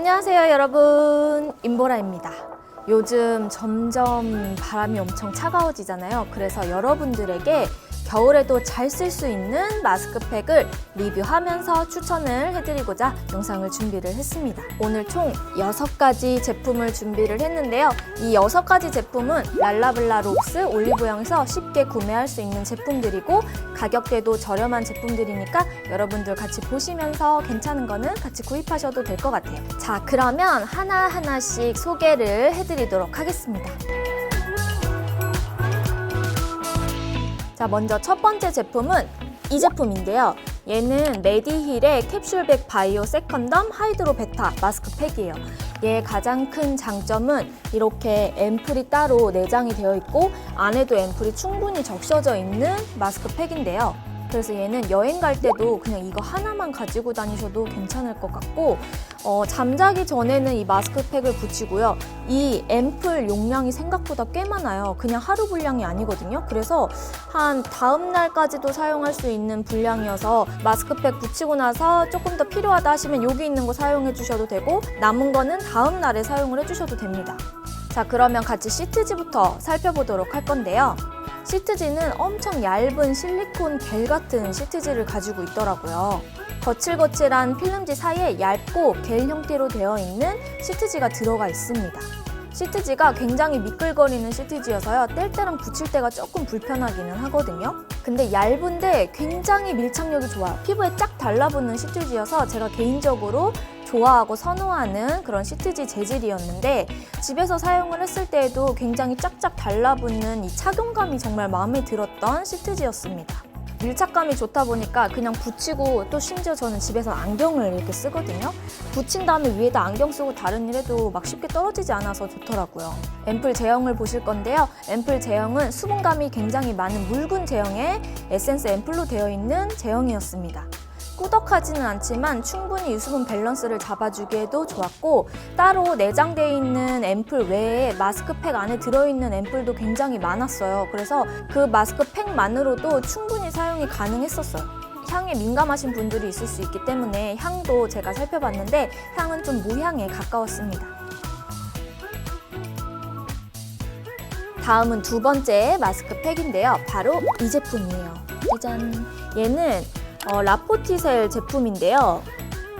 안녕하세요 여러분, 임보라입니다. 요즘 점점 바람이 엄청 차가워지잖아요. 그래서 여러분들에게 겨울에도 잘 쓸 수 있는 마스크팩을 리뷰하면서 추천을 해드리고자 영상을 준비를 했습니다. 오늘 총 6가지 제품을 준비를 했는데요. 이 6가지 제품은 랄라블라 록스 올리브영에서 쉽게 구매할 수 있는 제품들이고 가격대도 저렴한 제품들이니까 여러분들 같이 보시면서 괜찮은 거는 같이 구입하셔도 될 것 같아요. 자, 그러면 하나하나씩 소개를 해드리도록 하겠습니다. 자, 먼저 첫 번째 제품은 이 제품인데요. 얘는 메디힐의 캡슐백 바이오 세컨덤 하이드로 베타 마스크팩이에요. 얘 가장 큰 장점은 이렇게 앰플이 따로 내장이 되어 있고 안에도 앰플이 충분히 적셔져 있는 마스크팩인데요. 그래서 얘는 여행 갈 때도 그냥 이거 하나만 가지고 다니셔도 괜찮을 것 같고 잠자기 전에는 이 마스크팩을 붙이고요. 이 앰플 용량이 생각보다 꽤 많아요. 그냥 하루 분량이 아니거든요. 그래서 한 다음 날까지도 사용할 수 있는 분량이어서 마스크팩 붙이고 나서 조금 더 필요하다 하시면 여기 있는 거 사용해 주셔도 되고 남은 거는 다음 날에 사용을 해주셔도 됩니다. 자, 그러면 같이 시트지부터 살펴보도록 할 건데요. 시트지는 엄청 얇은 실리콘 겔 같은 시트지를 가지고 있더라고요. 거칠거칠한 필름지 사이에 얇고 겔 형태로 되어 있는 시트지가 들어가 있습니다. 시트지가 굉장히 미끌거리는 시트지여서요. 뗄 때랑 붙일 때가 조금 불편하기는 하거든요. 근데 얇은데 굉장히 밀착력이 좋아요. 피부에 쫙 달라붙는 시트지여서 제가 개인적으로 좋아하고 선호하는 그런 시트지 재질이었는데 집에서 사용을 했을 때에도 굉장히 쫙쫙 달라붙는 이 착용감이 정말 마음에 들었던 시트지였습니다. 밀착감이 좋다 보니까 그냥 붙이고 또 심지어 저는 집에서 안경을 이렇게 쓰거든요. 붙인 다음에 위에다 안경 쓰고 다른 일 해도 막 쉽게 떨어지지 않아서 좋더라고요. 앰플 제형을 보실 건데요. 앰플 제형은 수분감이 굉장히 많은 묽은 제형의 에센스 앰플로 되어 있는 제형이었습니다. 꾸덕하지는 않지만 충분히 유수분 밸런스를 잡아주기에도 좋았고 따로 내장되어 있는 앰플 외에 마스크팩 안에 들어있는 앰플도 굉장히 많았어요. 그래서 그 마스크팩만으로도 충분히 사용이 가능했었어요. 향에 민감하신 분들이 있을 수 있기 때문에 향도 제가 살펴봤는데 향은 좀 무향에 가까웠습니다. 다음은 두 번째 마스크팩인데요. 바로 이 제품이에요. 짜잔! 얘는 라포티셀 제품인데요.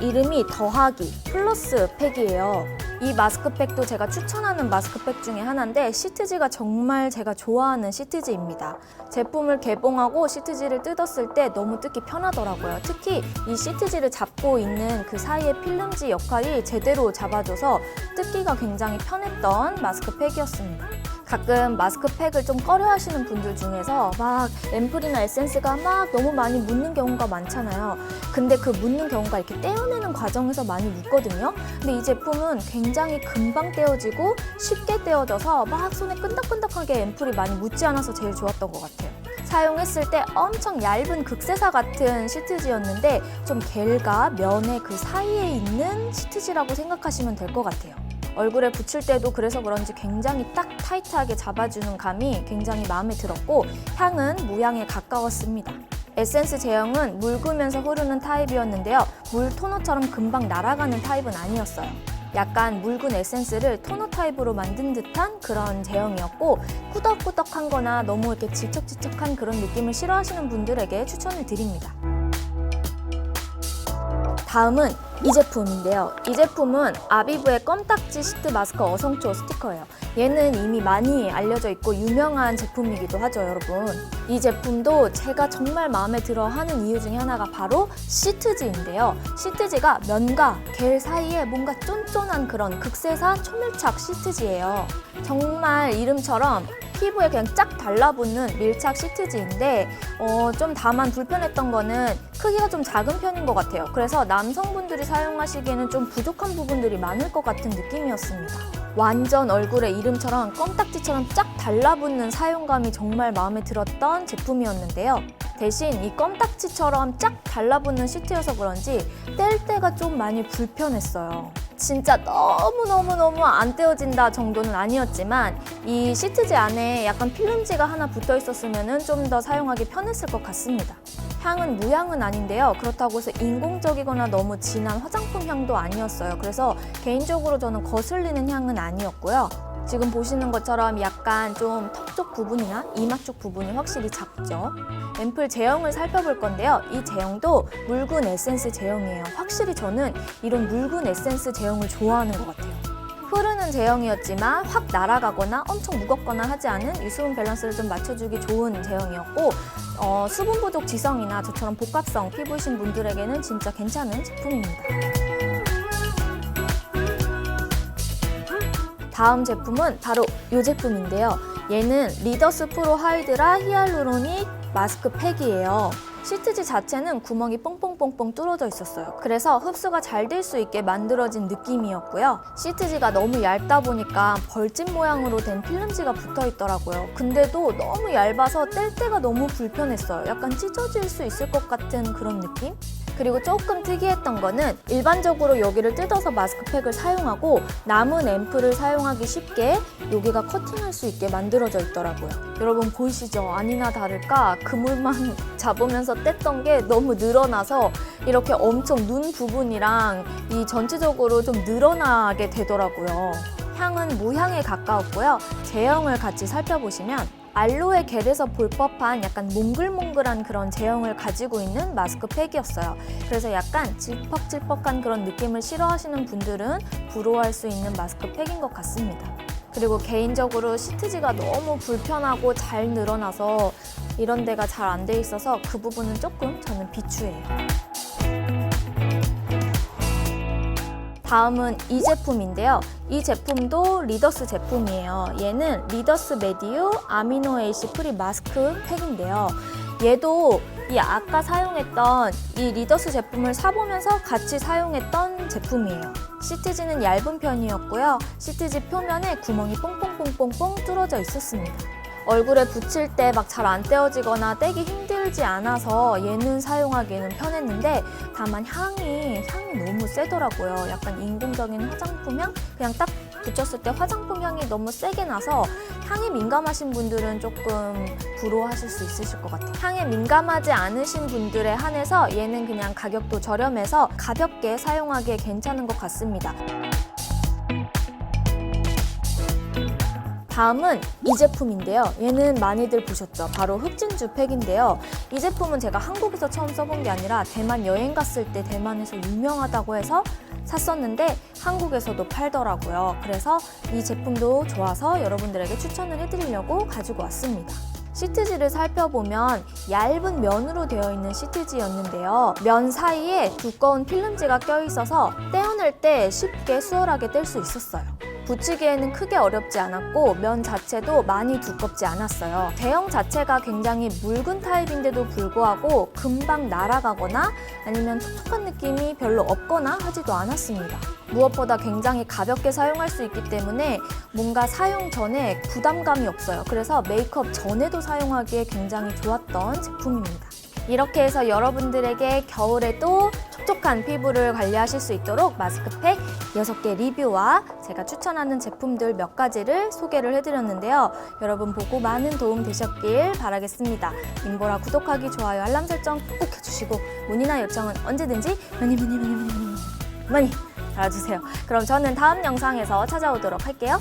이름이 더하기 플러스 팩이에요. 이 마스크팩도 제가 추천하는 마스크팩 중에 하나인데 시트지가 정말 제가 좋아하는 시트지입니다. 제품을 개봉하고 시트지를 뜯었을 때 너무 뜯기 편하더라고요. 특히 이 시트지를 잡고 있는 그 사이의 필름지 역할이 제대로 잡아줘서 뜯기가 굉장히 편했던 마스크팩이었습니다. 가끔 마스크팩을 좀 꺼려 하시는 분들 중에서 막 앰플이나 에센스가 막 너무 많이 묻는 경우가 많잖아요. 근데 그 묻는 경우가 이렇게 떼어내는 과정에서 많이 묻거든요. 근데 이 제품은 굉장히 금방 떼어지고 쉽게 떼어져서 막 손에 끈적끈적하게 앰플이 많이 묻지 않아서 제일 좋았던 것 같아요. 사용했을 때 엄청 얇은 극세사 같은 시트지였는데 좀 겔과 면의 그 사이에 있는 시트지라고 생각하시면 될 것 같아요. 얼굴에 붙일 때도 그래서 그런지 굉장히 딱 타이트하게 잡아주는 감이 굉장히 마음에 들었고 향은 무향에 가까웠습니다. 에센스 제형은 묽으면서 흐르는 타입이었는데요. 물 토너처럼 금방 날아가는 타입은 아니었어요. 약간 묽은 에센스를 토너 타입으로 만든 듯한 그런 제형이었고 꾸덕꾸덕한 거나 너무 이렇게 질척질척한 그런 느낌을 싫어하시는 분들에게 추천을 드립니다. 다음은 이 제품인데요. 이 제품은 아비브의 껌딱지 시트 마스크 어성초 스티커예요. 얘는 이미 많이 알려져 있고 유명한 제품이기도 하죠, 여러분. 이 제품도 제가 정말 마음에 들어 하는 이유 중에 하나가 바로 시트지인데요. 시트지가 면과 겔 사이에 뭔가 쫀쫀한 그런 극세사 초밀착 시트지예요. 정말 이름처럼 피부에 그냥 쫙 달라붙는 밀착 시트지인데 좀 다만 불편했던 거는 크기가 좀 작은 편인 것 같아요. 그래서 남성분들이 사용하시기에는 좀 부족한 부분들이 많을 것 같은 느낌이었습니다. 완전 얼굴에 이름처럼 껌딱지처럼 쫙 달라붙는 사용감이 정말 마음에 들었던 제품이었는데요. 대신 이 껌딱지처럼 쫙 달라붙는 시트여서 그런지 뗄 때가 좀 많이 불편했어요. 진짜 너무너무너무 안 떼어진다 정도는 아니었지만 이 시트지 안에 약간 필름지가 하나 붙어 있었으면 좀 더 사용하기 편했을 것 같습니다. 향은 무향은 아닌데요. 그렇다고 해서 인공적이거나 너무 진한 화장품 향도 아니었어요. 그래서 개인적으로 저는 거슬리는 향은 아니었고요. 지금 보시는 것처럼 약간 좀 턱 쪽 부분이나 이마 쪽 부분이 확실히 작죠. 앰플 제형을 살펴볼 건데요. 이 제형도 묽은 에센스 제형이에요. 확실히 저는 이런 묽은 에센스 제형을 좋아하는 것 같아요. 흐르는 제형이었지만 확 날아가거나 엄청 무겁거나 하지 않은 이 수분 밸런스를 좀 맞춰주기 좋은 제형이었고 수분 부족 지성이나 저처럼 복합성 피부신 분들에게는 진짜 괜찮은 제품입니다. 다음 제품은 바로 이 제품인데요. 얘는 리더스 프로 하이드라 히알루로닉 마스크 팩이에요. 시트지 자체는 구멍이 뽕뽕뽕뽕 뚫어져 있었어요. 그래서 흡수가 잘 될 수 있게 만들어진 느낌이었고요. 시트지가 너무 얇다 보니까 벌집 모양으로 된 필름지가 붙어 있더라고요. 근데도 너무 얇아서 뗄 때가 너무 불편했어요. 약간 찢어질 수 있을 것 같은 그런 느낌? 그리고 조금 특이했던 거는 일반적으로 여기를 뜯어서 마스크팩을 사용하고 남은 앰플을 사용하기 쉽게 여기가 커팅할 수 있게 만들어져 있더라고요. 여러분 보이시죠? 아니나 다를까 그물만 잡으면서 뗐던 게 너무 늘어나서 이렇게 엄청 눈 부분이랑 이 전체적으로 좀 늘어나게 되더라고요. 향은 무향에 가까웠고요. 제형을 같이 살펴보시면 알로에 겔에서 볼 법한 약간 몽글몽글한 그런 제형을 가지고 있는 마스크팩이었어요. 그래서 약간 질퍽질퍽한 그런 느낌을 싫어하시는 분들은 부러워할 수 있는 마스크팩인 것 같습니다. 그리고 개인적으로 시트지가 너무 불편하고 잘 늘어나서 이런 데가 잘 안 돼 있어서 그 부분은 조금 저는 비추해요. 다음은 이 제품인데요. 이 제품도 리더스 제품이에요. 얘는 리더스 메디유 아미노 에이시 프리 마스크 팩인데요. 얘도 이 아까 사용했던 이 리더스 제품을 사보면서 같이 사용했던 제품이에요. 시트지는 얇은 편이었고요. 시트지 표면에 구멍이 뽕뽕뽕뽕뽕 뚫어져 있었습니다. 얼굴에 붙일 때 막 잘 안 떼어지거나 떼기 힘들지 않아서 얘는 사용하기에는 편했는데 다만 향이 너무 세더라고요. 약간 인공적인 화장품 향? 그냥 딱 붙였을 때 화장품 향이 너무 세게 나서 향에 민감하신 분들은 조금 부러워하실 수 있으실 것 같아요. 향에 민감하지 않으신 분들에 한해서 얘는 그냥 가격도 저렴해서 가볍게 사용하기에 괜찮은 것 같습니다. 다음은 이 제품인데요. 얘는 많이들 보셨죠? 바로 흑진주 팩인데요. 이 제품은 제가 한국에서 처음 써본 게 아니라 대만 여행 갔을 때 대만에서 유명하다고 해서 샀었는데 한국에서도 팔더라고요. 그래서 이 제품도 좋아서 여러분들에게 추천을 해드리려고 가지고 왔습니다. 시트지를 살펴보면 얇은 면으로 되어 있는 시트지였는데요. 면 사이에 두꺼운 필름지가 껴있어서 떼어낼 때 쉽게 수월하게 뗄 수 있었어요. 붙이기에는 크게 어렵지 않았고 면 자체도 많이 두껍지 않았어요. 제형 자체가 굉장히 묽은 타입인데도 불구하고 금방 날아가거나 아니면 촉촉한 느낌이 별로 없거나 하지도 않았습니다. 무엇보다 굉장히 가볍게 사용할 수 있기 때문에 뭔가 사용 전에 부담감이 없어요. 그래서 메이크업 전에도 사용하기에 굉장히 좋았던 제품입니다. 이렇게 해서 여러분들에게 겨울에도 촉촉한 피부를 관리하실 수 있도록 마스크팩 6개 리뷰와 제가 추천하는 제품들 몇 가지를 소개를 해드렸는데요. 여러분 보고 많은 도움 되셨길 바라겠습니다. 민보라 구독하기, 좋아요, 알람 설정 꼭 해주시고 문의나 요청은 언제든지 많이 달아주세요. 그럼 저는 다음 영상에서 찾아오도록 할게요.